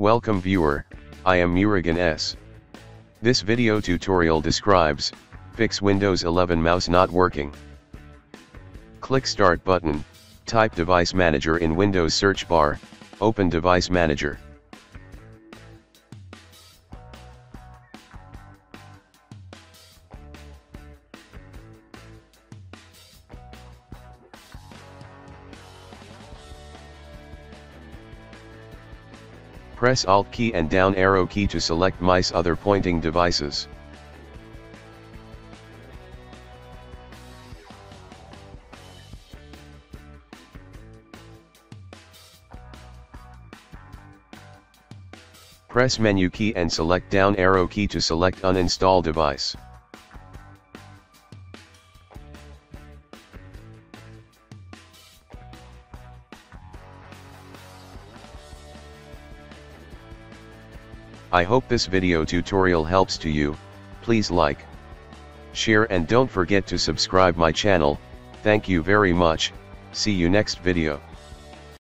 Welcome viewer, I am Murugan S. This video tutorial describes, fix Windows 11 mouse not working. Click Start button, type Device Manager in Windows search bar, open Device Manager. Press Alt key and down arrow key to select mice other pointing devices. Press menu key and select down arrow key to select uninstall device. I hope this video tutorial helps to you. Please like, share and don't forget to subscribe my channel. Thank you very much. See you next video.